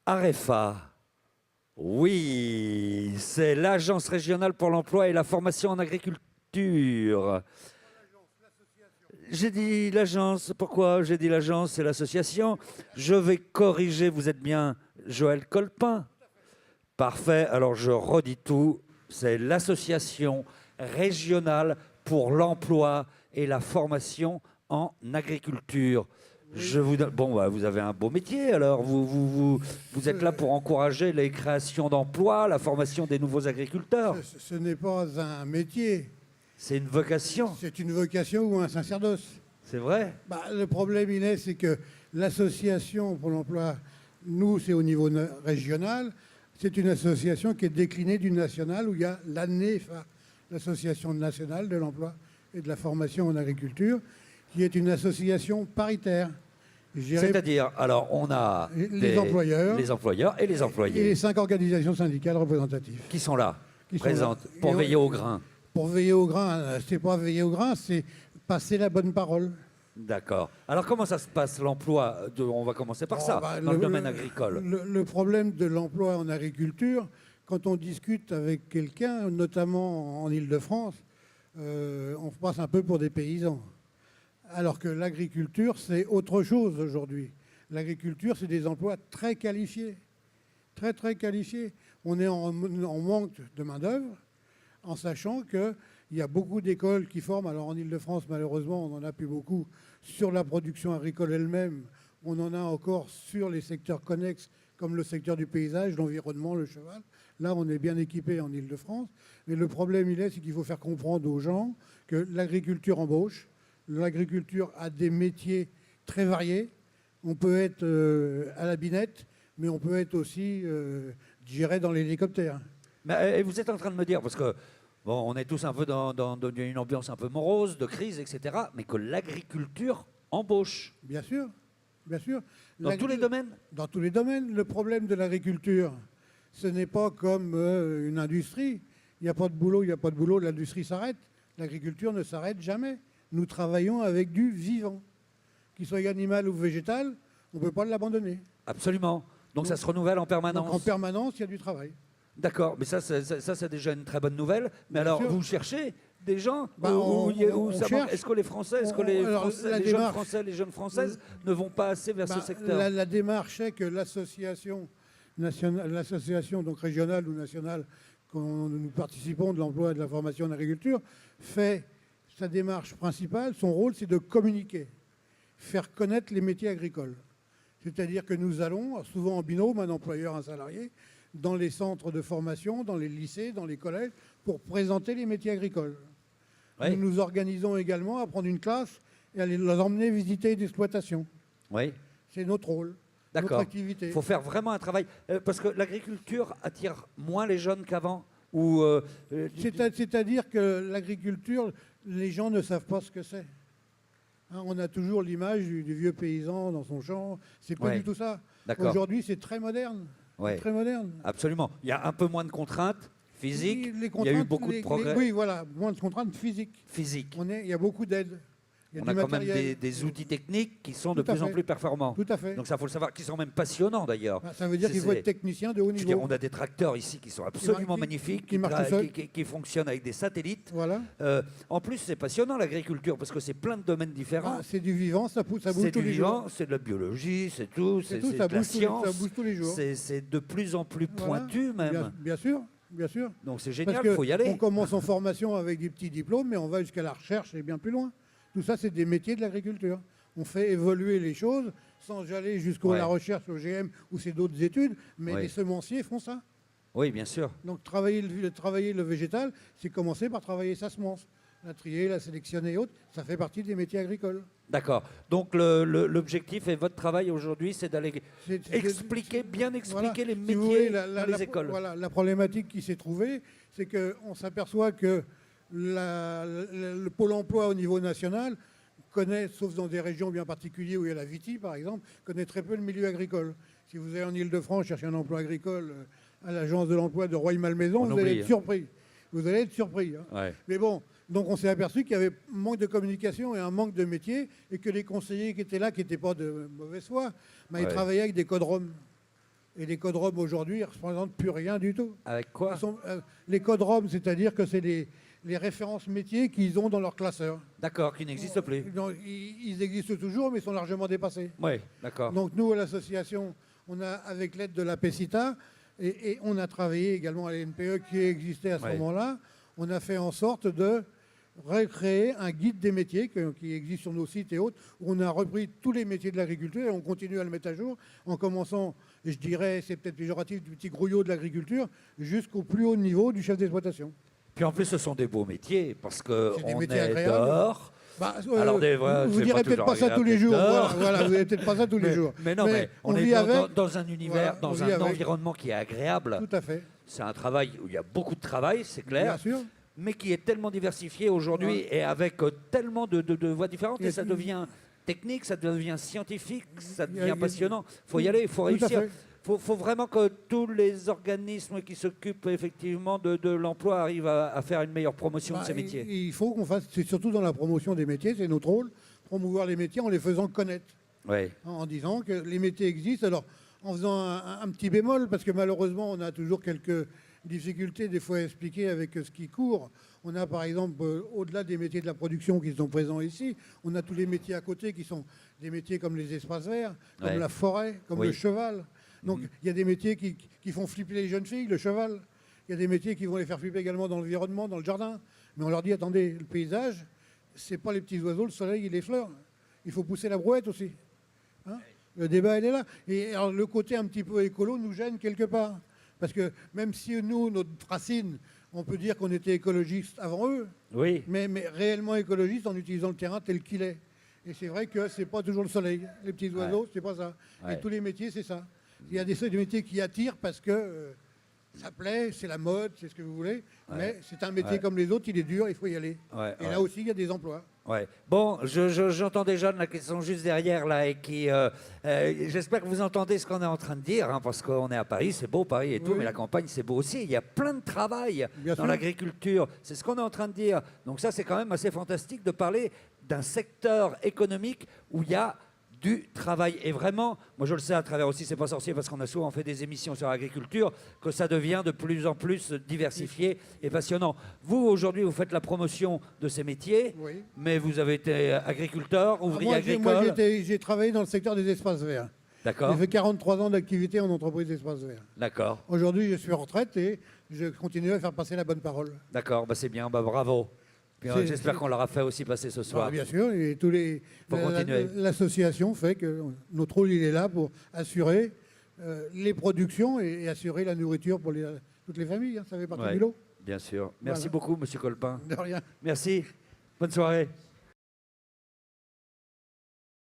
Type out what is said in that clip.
AREFA, oui, c'est l'Agence régionale pour l'emploi et la formation en agriculture. J'ai dit l'agence, pourquoi j'ai dit l'agence, c'est l'association. Je vais corriger, vous êtes bien Joël Colpin. Parfait, alors je redis tout, c'est l'association régionale pour l'emploi et la formation en agriculture. Je vous donne... Bon, bah, vous avez un beau métier, alors vous êtes là pour encourager les créations d'emplois, la formation des nouveaux agriculteurs. Ce n'est pas un métier. C'est une vocation. C'est une vocation ou un sacerdoce. C'est vrai? Le problème, Inès, c'est que l'association pour l'emploi, nous, c'est au niveau régional. C'est une association qui est déclinée du national où il y a l'ANEFA, l'Association nationale de l'emploi et de la formation en agriculture, qui est une association paritaire. C'est-à-dire, alors, on a les employeurs et les employés. Et les 5 organisations syndicales représentatives. Qui sont là, présentes, pour veiller au grain. Pour veiller au grain, c'est pas veiller au grain, c'est passer la bonne parole. D'accord. Alors, comment ça se passe, l'emploi? On va commencer par ça, dans le domaine agricole. Le problème de l'emploi en agriculture, quand on discute avec quelqu'un, notamment en Île-de-France, on passe un peu pour des paysans. Alors que l'agriculture, c'est autre chose aujourd'hui. L'agriculture, c'est des emplois très qualifiés. Très, très qualifiés. On est en manque de main-d'œuvre, en sachant qu'il y a beaucoup d'écoles qui forment. Alors en Île-de-France, malheureusement, on n'en a plus beaucoup sur la production agricole elle-même. On en a encore sur les secteurs connexes, comme le secteur du paysage, l'environnement, le cheval. Là, on est bien équipé en Île-de-France. Mais le problème, c'est qu'il faut faire comprendre aux gens que l'agriculture embauche. L'agriculture a des métiers très variés. On peut être à la binette, mais on peut être aussi, j'irais, dans l'hélicoptère. Mais vous êtes en train de me dire, parce que bon, on est tous un peu dans une ambiance un peu morose, de crise, etc., mais que l'agriculture embauche. Bien sûr, bien sûr. Dans tous les domaines? Dans tous les domaines. Le problème de l'agriculture, ce n'est pas comme une industrie. Il n'y a pas de boulot, il n'y a pas de boulot, l'industrie s'arrête. L'agriculture ne s'arrête jamais. Nous travaillons avec du vivant. Qu'il soit animal ou végétal, on ne peut pas l'abandonner. Absolument. Donc ça se renouvelle en permanence. Donc en permanence, il y a du travail. D'accord, mais ça c'est déjà une très bonne nouvelle. Mais alors, vous cherchez des gens est-ce que les Français, les jeunes Français, les jeunes Françaises ne vont pas assez vers ce secteur? La démarche est que l'association donc régionale ou nationale, quand nous participons de l'emploi et de la formation en agriculture, fait sa démarche principale, son rôle, c'est de communiquer, faire connaître les métiers agricoles. C'est-à-dire que nous allons, souvent en binôme, un employeur, un salarié, dans les centres de formation, dans les lycées, dans les collèges, pour présenter les métiers agricoles. Oui. Nous nous organisons également à prendre une classe et à les emmener visiter l'exploitation. Oui. C'est notre rôle, notre activité. Il faut faire vraiment un travail, parce que l'agriculture attire moins les jeunes qu'avant. C'est-à-dire que l'agriculture, les gens ne savent pas ce que c'est. Hein, on a toujours l'image du vieux paysan dans son champ. C'est pas du tout ça. Aujourd'hui, c'est très moderne. Ouais. Très moderne. Absolument. Il y a un peu moins de contraintes physiques. Il y a eu beaucoup de progrès. Oui, voilà, moins de contraintes physiques. Il y a beaucoup d'aides. On a quand même des outils techniques qui sont de plus en plus performants. Tout à fait. Donc ça, faut le savoir, qui sont même passionnants d'ailleurs. Ça veut dire qu'il faut être technicien de haut niveau. On a des tracteurs ici qui sont absolument magnifiques, qui fonctionnent avec des satellites. Voilà. En plus, c'est passionnant l'agriculture parce que c'est plein de domaines différents. C'est du vivant, ça bouge tous les jours. C'est de la biologie, c'est tout, c'est de la science. Ça bouge tous les jours. C'est de plus en plus pointu même. Bien sûr. Bien sûr. Donc c'est génial, il faut y aller. On commence en formation avec des petits diplômes, mais on va jusqu'à la recherche et bien plus loin. Tout ça, c'est des métiers de l'agriculture. On fait évoluer les choses sans aller jusqu'à la recherche OGM ou c'est d'autres études, mais les semenciers font ça. Oui, bien sûr. Donc travailler le végétal, c'est commencer par travailler sa semence. La trier, la sélectionner et autres, ça fait partie des métiers agricoles. D'accord. Donc l'objectif et votre travail aujourd'hui, c'est d'aller bien expliquer les métiers dans les écoles. Voilà, la problématique qui s'est trouvée, c'est qu'on s'aperçoit que le pôle emploi au niveau national connaît, sauf dans des régions bien particulières où il y a la Viti par exemple, connaît très peu le milieu agricole. Si vous allez en Île-de-France chercher un emploi agricole à l'agence de l'emploi de Roy-Malmaison, vous allez être surpris. Vous allez être surpris. Hein. Ouais. Mais bon, donc on s'est aperçu qu'il y avait un manque de communication et un manque de métier et que les conseillers qui étaient là, qui n'étaient pas de mauvaise foi, ils travaillaient avec des codromes. Et les codes Roms aujourd'hui ne représentent plus rien du tout. Avec quoi? Les codes Roms, c'est-à-dire que c'est les références métiers qu'ils ont dans leur classeur. D'accord, qui n'existe plus. Donc, ils existent toujours, mais ils sont largement dépassés. Oui, d'accord. Donc nous, à l'association, on a, avec l'aide de la PECITA, et on a travaillé également à l'NPE qui existait à ce moment-là, on a fait en sorte de recréer un guide des métiers qui existe sur nos sites et autres, où on a repris tous les métiers de l'agriculture et on continue à le mettre à jour, en commençant, je dirais, c'est peut-être péjoratif, du petit grouillot de l'agriculture, jusqu'au plus haut niveau du chef d'exploitation. Puis en plus, ce sont des beaux métiers, parce qu'on est agréables. Dehors. Bah, Alors, vous direz peut-être pas ça tous les jours. Voilà, vous direz peut-être pas ça tous les jours. Mais non, mais on est dans un univers, voilà, dans un environnement qui est agréable. Tout à fait. C'est un travail où il y a beaucoup de travail, c'est clair. Bien sûr. Mais qui est tellement diversifié aujourd'hui et avec tellement de voies différentes. Et ça devient technique, ça devient scientifique, ça devient passionnant. Il faut y aller, il faut réussir. Il faut vraiment que tous les organismes qui s'occupent effectivement de l'emploi arrivent à faire une meilleure promotion de ces métiers. Il faut qu'on fasse, c'est surtout dans la promotion des métiers, c'est notre rôle, promouvoir les métiers en les faisant connaître. Oui. En disant que les métiers existent. Alors, en faisant un petit bémol, parce que malheureusement, on a toujours quelques difficultés des fois à expliquer avec ce qui court. On a par exemple, au-delà des métiers de la production qui sont présents ici, on a tous les métiers à côté qui sont des métiers comme les espaces verts, comme la forêt, comme le cheval. Donc il y a des métiers qui font flipper les jeunes filles, le cheval. Il y a des métiers qui vont les faire flipper également dans l'environnement, dans le jardin. Mais on leur dit, attendez, le paysage, c'est pas les petits oiseaux, le soleil et les fleurs. Il faut pousser la brouette aussi. Hein, le débat, il est là. Et alors, le côté un petit peu écolo nous gêne quelque part. Parce que même si nous, notre racine, on peut dire qu'on était écologiste avant eux, mais réellement écologiste en utilisant le terrain tel qu'il est. Et c'est vrai que c'est pas toujours le soleil. Les petits oiseaux, c'est pas ça. Et tous les métiers, c'est ça. Il y a des métiers qui attirent parce que ça plaît, c'est la mode, c'est ce que vous voulez. Mais c'est un métier comme les autres, il est dur, il faut y aller. Et là aussi, il y a des emplois. Bon, j'entends des jeunes là, qui sont juste derrière là et qui... j'espère que vous entendez ce qu'on est en train de dire, hein, parce qu'on est à Paris, c'est beau Paris et tout, mais la campagne c'est beau aussi. Il y a plein de travail dans l'agriculture, c'est ce qu'on est en train de dire. Donc ça, c'est quand même assez fantastique de parler d'un secteur économique où il y a du travail. Et vraiment, moi je le sais à travers aussi C'est pas sorcier, parce qu'on a souvent fait des émissions sur l'agriculture, que ça devient de plus en plus diversifié et passionnant. Vous, aujourd'hui, vous faites la promotion de ces métiers, mais vous avez été agriculteur, ouvrier agricole. Moi, j'ai travaillé dans le secteur des espaces verts. D'accord. J'ai fait 43 ans d'activité en entreprise d'espaces verts. D'accord. Aujourd'hui, je suis en retraite et je continue à faire passer la bonne parole. D'accord, bah c'est bien, bah bravo. J'espère qu'on l'aura fait aussi passer ce soir. Bien sûr, et continuer. L'association fait que notre rôle, il est là pour assurer les productions et assurer la nourriture pour toutes les familles. Ça fait partie du lot. Bien sûr. Merci beaucoup, Monsieur Colpin. De rien. Merci. Bonne soirée.